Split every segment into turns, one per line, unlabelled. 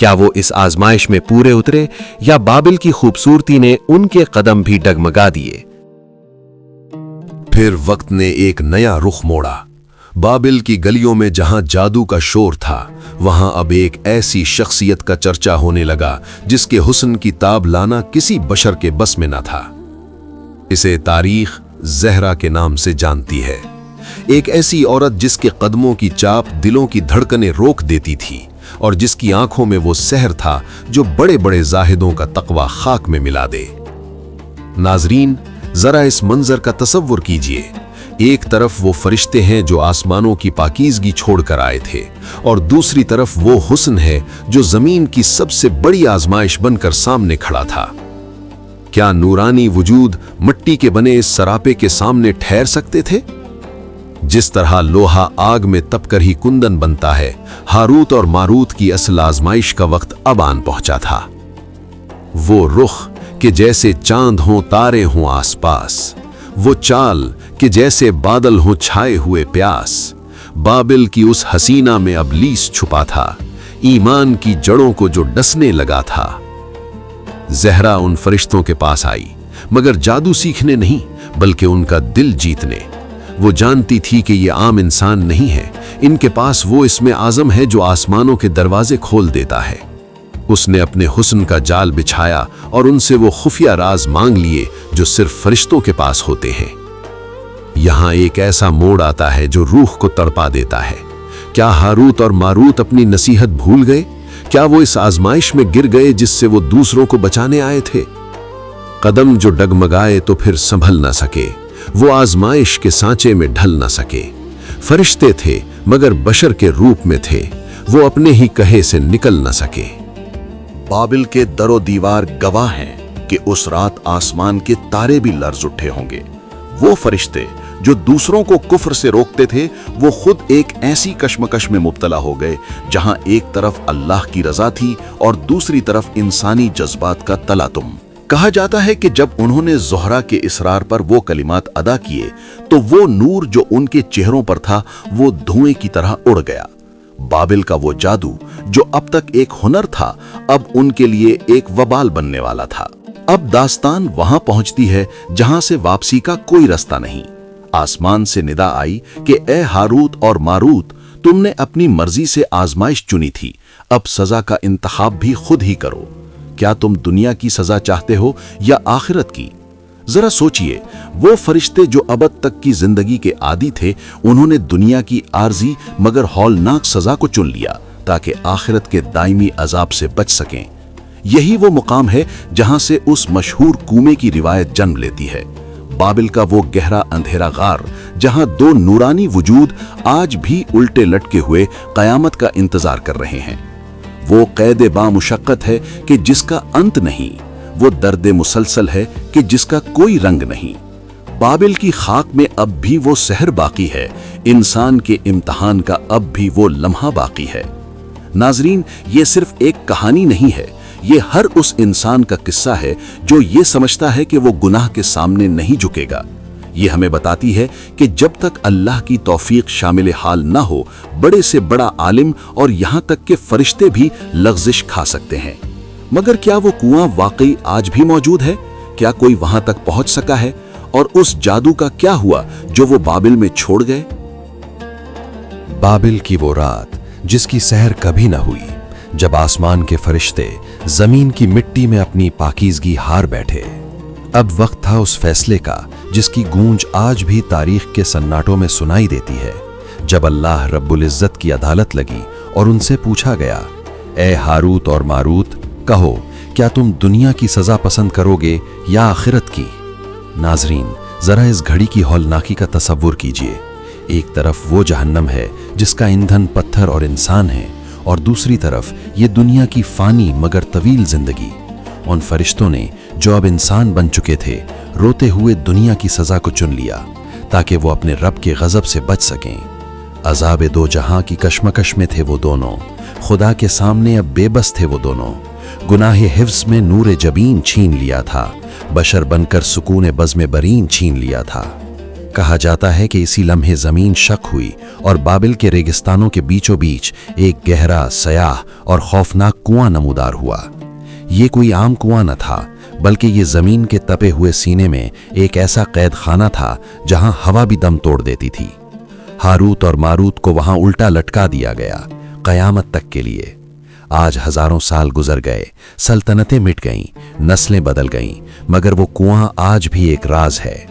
کیا وہ اس آزمائش میں پورے اترے یا بابل کی خوبصورتی نے ان کے قدم بھی ڈگمگا دیے؟
پھر وقت نے ایک نیا رخ موڑا۔ بابل کی گلیوں میں جہاں جادو کا شور تھا، وہاں اب ایک ایسی شخصیت کا چرچا ہونے لگا جس کے حسن کی تاب لانا کسی بشر کے بس میں نہ تھا۔ اسے تاریخ زہرا کے نام سے جانتی ہے، ایک ایسی عورت جس کے قدموں کی چاپ دلوں کی دھڑکنیں روک دیتی تھی اور جس کی آنکھوں میں وہ سحر تھا جو بڑے بڑے زاہدوں کا تقوی خاک میں ملا دے۔ ناظرین، ذرا اس منظر کا تصور کیجئے۔ ایک طرف وہ فرشتے ہیں جو آسمانوں کی پاکیزگی چھوڑ کر آئے تھے، اور دوسری طرف وہ حسن ہے جو زمین کی سب سے بڑی آزمائش بن کر سامنے کھڑا تھا۔ کیا نورانی وجود مٹی کے بنے اس سراپے کے سامنے ٹھہر سکتے تھے؟ جس طرح لوہا آگ میں تپ کر ہی کندن بنتا ہے، ہاروت اور ماروت کی اصل آزمائش کا وقت اب آن پہنچا تھا۔ وہ رخ کہ جیسے چاند ہوں تارے ہوں آس پاس، وہ چال کہ جیسے بادل ہوں چھائے ہوئے پیاس۔ بابل کی اس حسینہ میں ابلیس چھپا تھا، ایمان کی جڑوں کو جو ڈسنے لگا تھا۔ زہرا ان فرشتوں کے پاس آئی، مگر جادو سیکھنے نہیں بلکہ ان کا دل جیتنے۔ وہ جانتی تھی کہ یہ عام انسان نہیں ہے، ان کے پاس وہ اسم اعظم ہے جو آسمانوں کے دروازے کھول دیتا ہے۔ اس نے اپنے حسن کا جال بچھایا اور ان سے وہ خفیہ راز مانگ لیے جو صرف فرشتوں کے پاس ہوتے ہیں۔ یہاں ایک ایسا موڑ آتا ہے جو روح کو تڑپا دیتا ہے۔ کیا ہاروت اور ماروت اپنی نصیحت بھول گئے؟ کیا وہ اس آزمائش میں گر گئے جس سے وہ دوسروں کو بچانے آئے تھے؟ قدم جو ڈگمگائے تو پھر سنبھل نہ سکے، وہ آزمائش کے سانچے میں ڈھل نہ سکے۔ فرشتے تھے مگر بشر کے روپ میں تھے، وہ اپنے ہی کہے سے نکل نہ سکے۔
بابل کے در و دیوار گواہ ہیں کہ اس رات آسمان کے تارے بھی لرز اٹھے ہوں گے۔ وہ فرشتے جو دوسروں کو کفر سے روکتے تھے، وہ خود ایک ایسی کشمکش میں مبتلا ہو گئے جہاں ایک طرف اللہ کی رضا تھی اور دوسری طرف انسانی جذبات کا تلاطم۔ کہا جاتا ہے کہ جب انہوں نے زہرا کے اصرار پر وہ کلمات ادا کیے تو وہ نور جو ان کے چہروں پر تھا وہ دھوئیں کی طرح اڑ گیا۔ بابل کا وہ جادو جو اب تک ایک ہنر تھا، اب ان کے لیے ایک وبال بننے والا تھا۔ اب داستان وہاں پہنچتی ہے جہاں سے واپسی کا کوئی رستہ نہیں۔ آسمان سے ندا آئی کہ اے ہاروت اور ماروت، تم نے اپنی مرضی سے آزمائش چنی تھی، اب سزا کا انتخاب بھی خود ہی کرو۔ کیا تم دنیا کی سزا چاہتے ہو یا آخرت کی؟ ذرا سوچئے، وہ فرشتے جو ابد تک کی زندگی کے عادی تھے، انہوں نے دنیا کی عارضی مگر ہولناک سزا کو چن لیا تاکہ آخرت کے دائمی عذاب سے بچ سکیں۔ یہی وہ مقام ہے جہاں سے اس مشہور کنویں کی روایت جنم لیتی ہے، بابل کا وہ گہرا اندھیرا غار جہاں دو نورانی وجود آج بھی الٹے لٹکے ہوئے قیامت کا انتظار کر رہے ہیں۔ وہ قید با مشقت ہے کہ جس کا انت نہیں، وہ درد مسلسل ہے کہ جس کا کوئی رنگ نہیں۔ بابل کی خاک میں اب بھی وہ سحر باقی ہے، انسان کے امتحان کا اب بھی وہ لمحہ باقی ہے۔ ناظرین، یہ صرف ایک کہانی نہیں ہے، یہ ہر اس انسان کا قصہ ہے جو یہ سمجھتا ہے کہ وہ گناہ کے سامنے نہیں جھکے گا۔ یہ ہمیں بتاتی ہے کہ جب تک اللہ کی توفیق شامل حال نہ ہو، بڑے سے بڑا عالم اور یہاں تک کہ فرشتے بھی لغزش کھا سکتے ہیں۔ مگر کیا وہ کنواں واقعی آج بھی موجود ہے؟ کیا کوئی وہاں تک پہنچ سکا ہے؟ اور اس جادو کا کیا ہوا جو وہ بابل میں چھوڑ گئے؟
بابل کی وہ رات جس کی سحر کبھی نہ ہوئی، جب آسمان کے فرشتے زمین کی مٹی میں اپنی پاکیزگی ہار بیٹھے۔ اب وقت تھا اس فیصلے کا جس کی گونج آج بھی تاریخ کے سناٹوں میں سنائی دیتی ہے، جب اللہ رب العزت کی عدالت لگی اور ان سے پوچھا گیا، اے ہاروت اور ماروت، کہو کیا تم دنیا کی سزا پسند کرو گے یا آخرت کی؟ ناظرین، ذرا اس گھڑی کی ہولناکی کا تصور کیجئے۔ ایک طرف وہ جہنم ہے جس کا ایندھن پتھر اور انسان ہے، اور دوسری طرف یہ دنیا کی فانی مگر طویل زندگی۔ ان فرشتوں نے جو اب انسان بن چکے تھے، روتے ہوئے دنیا کی سزا کو چن لیا تاکہ وہ اپنے رب کے غضب سے بچ سکیں۔ عذاب دو جہاں کی کشمکش میں تھے وہ دونوں، خدا کے سامنے اب بے بس تھے وہ دونوں۔ گناہ حفظ میں نور جبین چھین لیا تھا، بشر بن کر سکون بزم برین چھین لیا تھا۔
کہا جاتا ہے کہ اسی لمحے زمین شک ہوئی اور بابل کے ریگستانوں کے بیچوں بیچ ایک گہرا، سیاہ اور خوفناک کنواں نمودار ہوا۔ یہ کوئی عام کنواں نہ تھا، بلکہ یہ زمین کے تپے ہوئے سینے میں ایک ایسا قید خانہ تھا جہاں ہوا بھی دم توڑ دیتی تھی۔ ہاروت اور ماروت کو وہاں الٹا لٹکا دیا گیا، قیامت تک کے لیے۔ آج ہزاروں سال گزر گئے، سلطنتیں مٹ گئیں، نسلیں بدل گئیں، مگر وہ کنواں آج بھی ایک راز ہے۔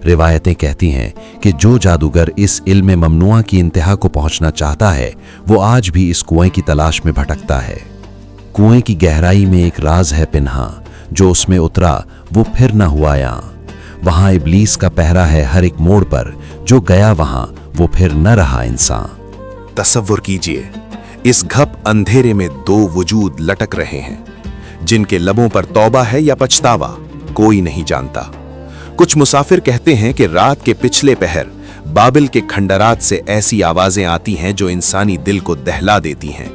روایتیں کہتی ہیں کہ جو جادوگر اس علم ممنوعہ کی انتہا کو پہنچنا چاہتا ہے، وہ آج بھی اس کنویں کی تلاش میں بھٹکتا ہے۔ کنویں کی گہرائی میں ایک راز ہے پنہاں، جو اس میں اترا وہ پھر نہ ہوا یہاں۔ وہاں ابلیس کا پہرا ہے ہر ایک موڑ پر، جو گیا وہاں وہ پھر نہ رہا انسان۔
تصور کیجئے، اس گھپ اندھیرے میں دو وجود لٹک رہے ہیں، جن کے لبوں پر توبہ ہے یا پچھتاوا، کوئی نہیں جانتا۔ کچھ مسافر کہتے ہیں کہ رات کے پچھلے پہر بابل کے کھنڈرات سے ایسی آوازیں آتی ہیں جو انسانی دل کو دہلا دیتی ہیں۔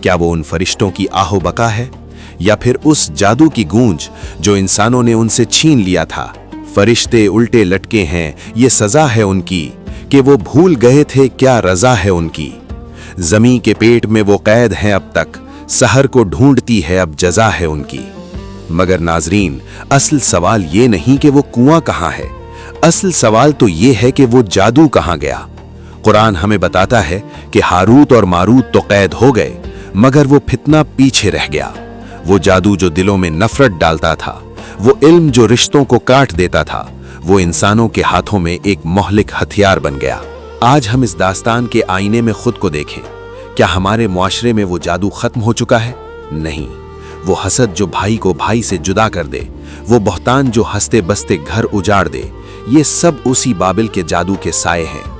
کیا وہ ان فرشتوں کی آہو بقا ہے، یا پھر اس جادو کی گونج جو انسانوں نے ان سے چھین لیا تھا؟ فرشتے الٹے لٹکے ہیں، یہ سزا ہے ان کی کہ وہ بھول گئے تھے کیا رضا ہے ان کی۔ زمین کے پیٹ میں وہ قید ہیں اب تک، سحر کو ڈھونڈتی ہے اب جزا ہے ان کی۔ مگر ناظرین، اصل سوال یہ نہیں کہ وہ کنواں کہاں ہے، اصل سوال تو یہ ہے کہ وہ جادو کہاں گیا۔ قرآن ہمیں بتاتا ہے کہ ہاروت اور ماروت تو قید ہو گئے، مگر وہ فتنہ پیچھے رہ گیا۔ وہ جادو جو دلوں میں نفرت ڈالتا تھا، وہ علم جو رشتوں کو کاٹ دیتا تھا، وہ انسانوں کے ہاتھوں میں ایک مہلک ہتھیار بن گیا۔ آج ہم اس داستان کے آئینے میں خود کو دیکھیں۔ کیا ہمارے معاشرے میں وہ جادو ختم ہو چکا ہے؟ نہیں۔ وہ حسد جو بھائی کو بھائی سے جدا کر دے، وہ بہتان جو ہنستے بستے گھر اجاڑ دے، یہ سب اسی بابل کے جادو کے سائے ہیں۔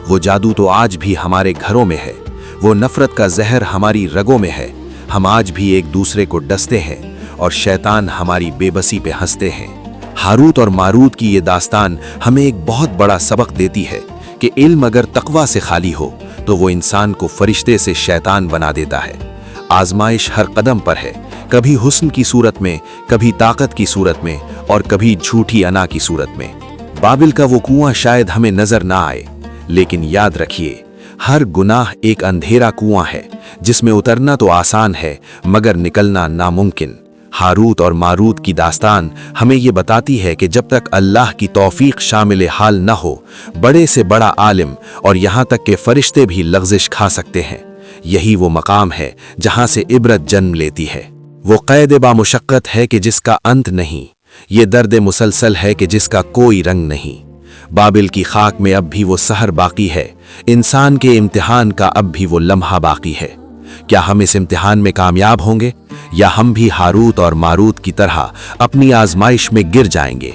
وہ جادو تو آج بھی ہمارے گھروں میں ہے، وہ نفرت کا زہر ہماری رگوں میں ہے۔ ہم آج بھی ایک دوسرے کو ڈستے ہیں اور شیطان ہماری بے بسی پہ ہنستے ہیں۔ ہاروت اور ماروت کی یہ داستان ہمیں ایک بہت بڑا سبق دیتی ہے کہ علم اگر تقوی سے خالی ہو تو وہ انسان کو فرشتے سے شیطان بنا دیتا ہے۔ آزمائش ہر قدم پر ہے، کبھی حسن کی صورت میں، کبھی طاقت کی صورت میں، اور کبھی جھوٹی انا کی صورت میں۔ بابل کا وہ کنواں شاید ہمیں نظر نہ آئے، لیکن یاد رکھیے، ہر گناہ ایک اندھیرا کنواں ہے جس میں اترنا تو آسان ہے مگر نکلنا ناممکن۔ ہاروت اور ماروت کی داستان ہمیں یہ بتاتی ہے کہ جب تک اللہ کی توفیق شامل حال نہ ہو، بڑے سے بڑا عالم اور یہاں تک کہ فرشتے بھی لغزش کھا سکتے ہیں۔ یہی وہ مقام ہے جہاں سے عبرت جنم لیتی ہے۔ وہ قید با مشقت ہے کہ جس کا انت نہیں، یہ درد مسلسل ہے کہ جس کا کوئی رنگ نہیں۔ بابل کی خاک میں اب بھی وہ سحر باقی ہے، انسان کے امتحان کا اب بھی وہ لمحہ باقی ہے۔ کیا ہم اس امتحان میں کامیاب ہوں گے، یا ہم بھی ہاروت اور ماروت کی طرح اپنی آزمائش میں گر جائیں گے؟